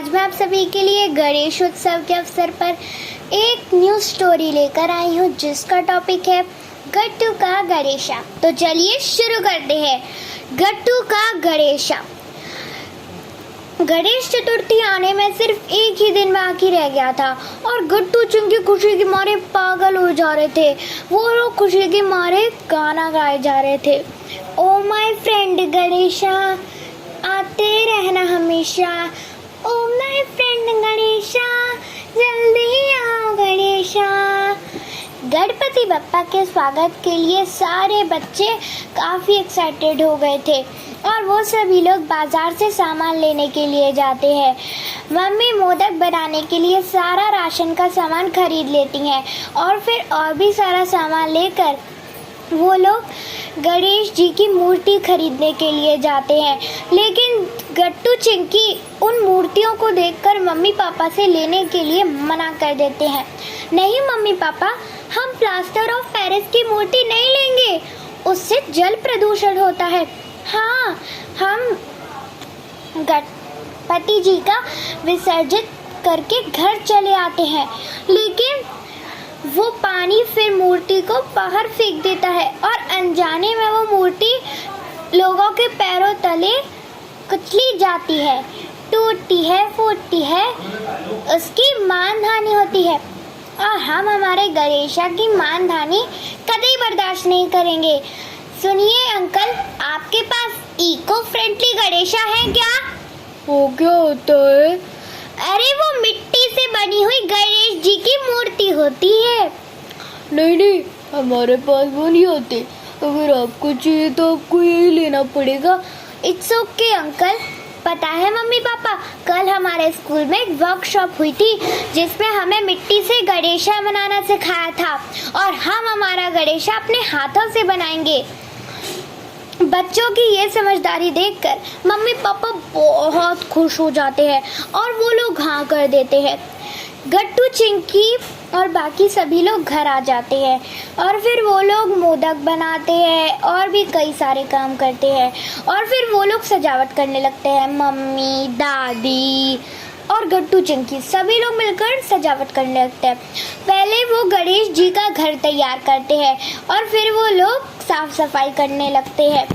आज मैं आप सभी के लिए गणेश उत्सव के अवसर पर एक न्यू स्टोरी लेकर आई हूँ जिसका टॉपिक है गट्टू का गणेशा। तो चलिए शुरू करते हैं। गट्टू का गणेशा। गणेश चतुर्थी आने में सिर्फ एक ही दिन बाकी रह गया था और गट्टू चिंकी खुशी के मारे पागल हो जा रहे थे। वो लोग खुशी के मारे गाना गाए जा रहे थे। ओ माय फ्रेंड गणेशा, आते रहना हमेशा। ओ माय फ्रेंड गणेशा, जल्दी आओ गणेशा। गणपति बप्पा के स्वागत के लिए सारे बच्चे काफ़ी एक्साइटेड हो गए थे और वो सभी लोग बाजार से सामान लेने के लिए जाते हैं। मम्मी मोदक बनाने के लिए सारा राशन का सामान खरीद लेती हैं और फिर और भी सारा सामान लेकर वो लोग गणेश जी की मूर्ति खरीदने के लिए जाते हैं। लेकिन गट्टू चिंकी उन मूर्तियों को देखकर मम्मी पापा से लेने के लिए मना कर देते हैं। नहीं मम्मी पापा, हम प्लास्टर ऑफ पेरिस की मूर्ति नहीं लेंगे, उससे जल प्रदूषण होता है। हाँ, हम गणपति जी का विसर्जित करके घर चले आते हैं, लेकिन वो पानी फिर मूर्ति को बाहर फेंक देता है और अनजाने में वो मूर्ति लोगों के पैरों तले कुचली जाती है, टूटती है, फूटती है, उसकी मानहानि होती है और हम हमारे गणेशा की मानहानि कभी बर्दाश्त नहीं करेंगे। सुनिए अंकल, आपके पास इको फ्रेंडली गणेशा है क्या? वो क्या होता है? अरे वो मिट्टी से बनी हुई गणेश जी की मूर्ति होती है। नहीं, हमारे पास वो नहीं होते। अगर आपको चाहिए तो आपको यही लेना पड़ेगा। It's okay uncle. पता है मम्मी पापा, कल हमारे स्कूल में एक वर्कशॉप हुई थी जिसमें हमें मिट्टी से गणेशा बनाना सिखाया था और हम हमारा गणेशा अपने हाथों से बनाएंगे। बच्चों की ये समझदारी देखकर मम्मी पापा बहुत खुश हो जाते हैं और वो लोग हाँ कर देते हैं। गट्टू चिंकी और बाकी सभी लोग घर आ जाते हैं और फिर वो लोग मोदक बनाते हैं और भी कई सारे काम करते हैं और फिर वो लोग सजावट करने लगते हैं। मम्मी, दादी और गट्टू चिंकी सभी लोग मिलकर सजावट करने लगते हैं। पहले वो गणेश जी का घर तैयार करते हैं और फिर वो लोग साफ सफाई करने लगते हैं।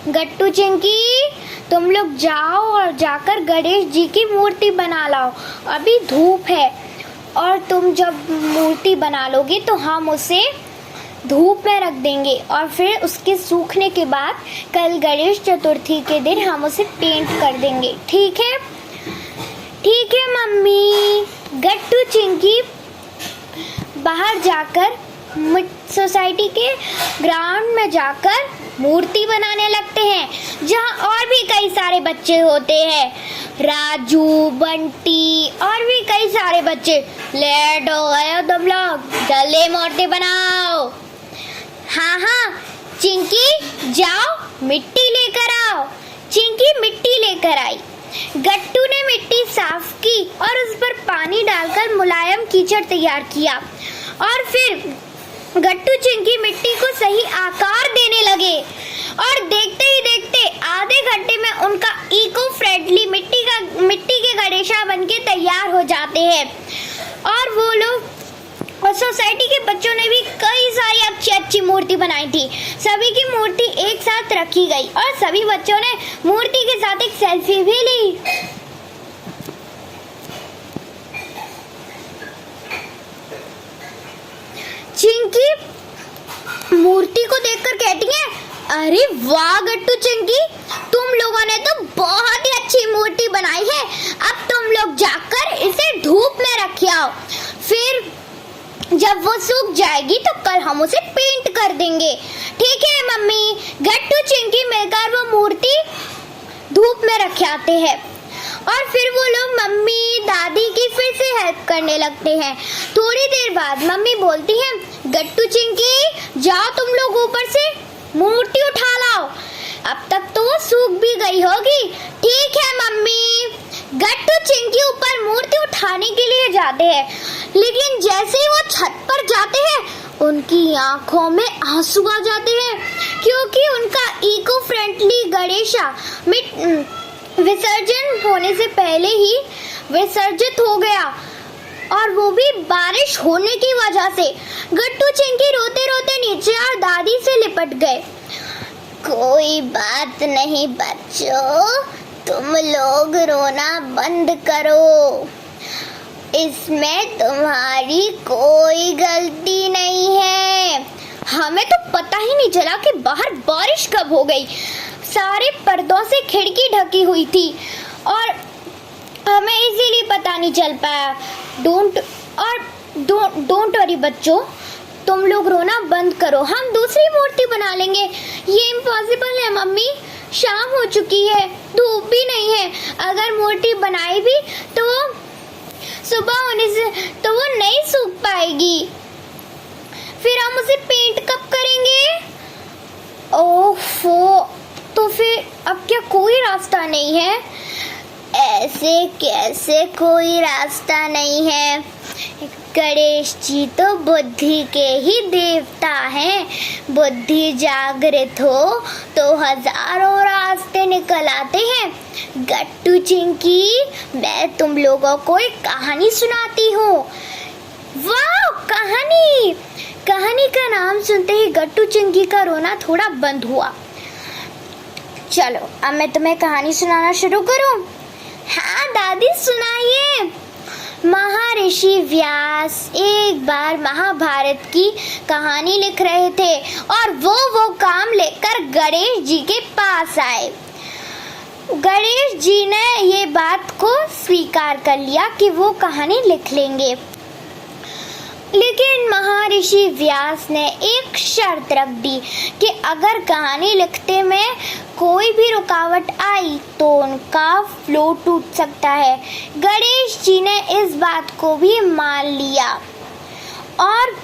गट्टू चिंकी, तुम लोग जाओ और जाकर गणेश जी की मूर्ति बना लाओ। अभी धूप है और तुम जब मूर्ति बना लोगे तो हम उसे धूप में रख देंगे और फिर उसके सूखने के बाद कल गणेश चतुर्थी के दिन हम उसे पेंट कर देंगे। ठीक है? ठीक है मम्मी। गट्टू चिंकी बाहर जाकर सोसाइटी के ग्राउंड में जाकर मूर्ति बनाने लगते हैं जहाँ और भी कई सारे बच्चे होते हैं। राजू, बंटी और भी कई सारे बच्चे। लेट हो गए हो तुम लोग, जल्दी मूर्ति बनाओ। हाँ, चिंकी जाओ मिट्टी लेकर आओ। चिंकी मिट्टी लेकर आई। गट्टू ने मिट्टी साफ की और उस पर पानी डालकर मुलायम कीचड़ तैयार किया और फिर गट्टू चिंकी मिट्टी को सही आकार देने लगे और देखते ही देखते आधे घंटे में उनका इको फ्रेंडली मिट्टी के गणेशा बनके तैयार हो जाते हैं। और वो लोग और सोसाइटी के बच्चों ने भी कई सारी अच्छी अच्छी मूर्ति बनाई थी। सभी की मूर्ति एक साथ रखी गई और सभी बच्चों ने मूर्ति के साथ एक सेल्फी भी ली। चिंकी मूर्ति को देखकर कहती है, अरे वाह गट्टू चिंकी, तुम लोगों ने तो बहुत ही अच्छी मूर्ति बनाई है। अब तुम लोग जाकर इसे धूप में रख आओ, फिर जब वो सूख जाएगी तो कल हम उसे पेंट कर देंगे। ठीक है मम्मी। गट्टू चिंकी मिलकर वो मूर्ति धूप में रख आते हैं और फिर वो लोग मम्मी, दादी की फिर से हेल्प करने लगते हैं। थोड़ी देर बाद मम्मी बोलती है, गट्टू चिंकी जाओ तुम लोग ऊपर से मूर्ति उठा लाओ। अब तक तो वो सूख भी गई होगी। ठीक है मम्मी। गट्टू चिंकी ऊपर मूर्ति उठाने के लिए जाते हैं, लेकिन जैसे ही वो छत पर जाते हैं उनकी आंखों में आंसू आ जाते हैं क्योंकि उनका इको फ्रेंडली गणेशा विसर्जन होने से पहले ही विसर्जित हो गया, और वो भी बारिश होने की वजह से। गट्टू चिंकी रोते रोते नीचे और दादी से लिपट गए। कोई बात नहीं बच्चों, तुम लोग रोना बंद करो, इसमें तुम्हारी कोई गलती नहीं है। हमें तो पता ही नहीं चला कि बाहर बारिश कब हो गई। सारे पर्दों से खिड़की ढकी हुई थी और हमें इसीलिए पता नहीं चल पाया। डोंट वरी बच्चों, तुम लोग रोना बंद करो, हम दूसरी मूर्ति बना लेंगे। ये इम्पॉसिबल है मम्मी, शाम हो चुकी है, धूप भी नहीं है। अगर मूर्ति बनाई भी तो सुबह होने से तो वो नहीं सूख पाएगी, फिर हम उसे पेंट कब करेंगे? ओफो, तो फिर अब क्या कोई रास्ता नहीं है? ऐसे कैसे कोई रास्ता नहीं है? गणेश जी तो बुद्धि के ही देवता हैं। बुद्धि जागृत हो तो हजारों रास्ते निकल आते हैं। गट्टू चिंकी, मैं तुम लोगों को एक कहानी सुनाती हूँ। वाह, कहानी! कहानी का नाम सुनते ही गट्टू चिंकी का रोना थोड़ा बंद हुआ। चलो अब मैं तुम्हें कहानी सुनाना शुरू करूं? हाँ दादी, सुनाइए। महर्षि व्यास एक बार महाभारत की कहानी लिख रहे थे और वो काम लेकर गणेश जी के पास आए। गणेश जी ने ये बात को स्वीकार कर लिया कि वो कहानी लिख लेंगे, लेकिन महर्षि व्यास ने एक शर्त रख दी कि अगर कहानी लिखते में कोई भी रुकावट आई तो उनका फ्लो टूट सकता है। गणेश जी ने इस बात को भी मान लिया और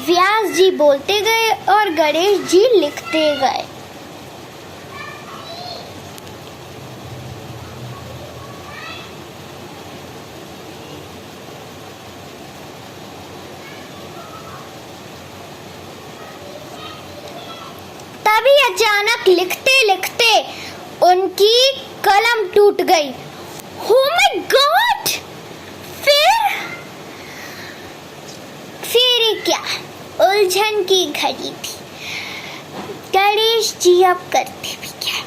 व्यास जी बोलते गए और गणेश जी लिखते गए। तभी अचानक लिखते लिखते उनकी कलम टूट गई। Oh my God! फिर क्या उलझन की घड़ी थी। गणेश जी अब करते भी क्या?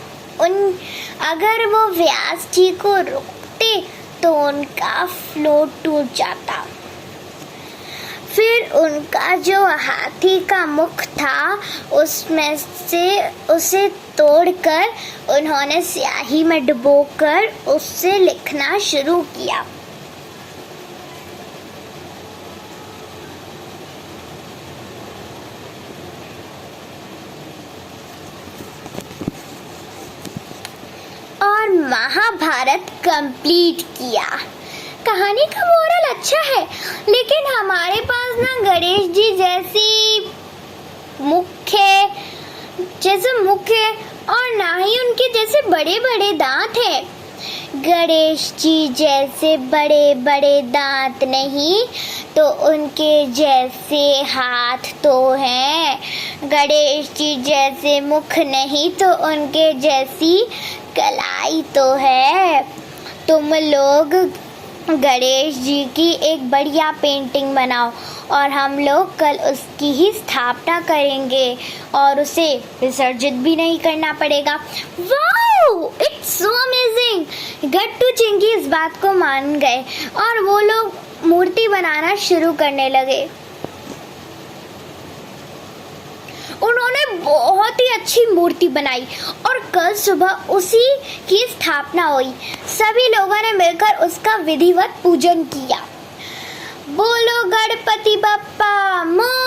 अगर वो व्यास जी को रोकते तो उनका फ्लो टूट जाता। फिर उनका जो हाथी का मुख था उसमें से उसे तोड़कर उन्होंने स्याही में डुबोकर उससे लिखना शुरू किया। और महाभारत कंप्लीट किया। कहानी का मोरल अच्छा है, लेकिन हमारे पास ना गणेश जी जैसे मुख्य और ना ही उनके जैसे बड़े बड़े दांत हैं। गणेश जी जैसे बड़े बड़े दांत नहीं तो उनके जैसे हाथ तो हैं। गणेश जी जैसे मुख नहीं तो उनके जैसी कलाई तो है। तुम लोग गणेश जी की एक बढ़िया पेंटिंग बनाओ और हम लोग कल उसकी ही स्थापना करेंगे और उसे विसर्जित भी नहीं करना पड़ेगा। Wow, it's so amazing. Gattu Chinki इस बात को मान गए और वो लोग मूर्ति बनाना शुरू करने लगे। उन्होंने बहुत ही अच्छी मूर्ति बनाई और कल सुबह उसी की स्थापना हुई। सभी लोगों ने मिलकर उसका विधिवत पूजन किया। बोलो गणपति बप्पा मोरया।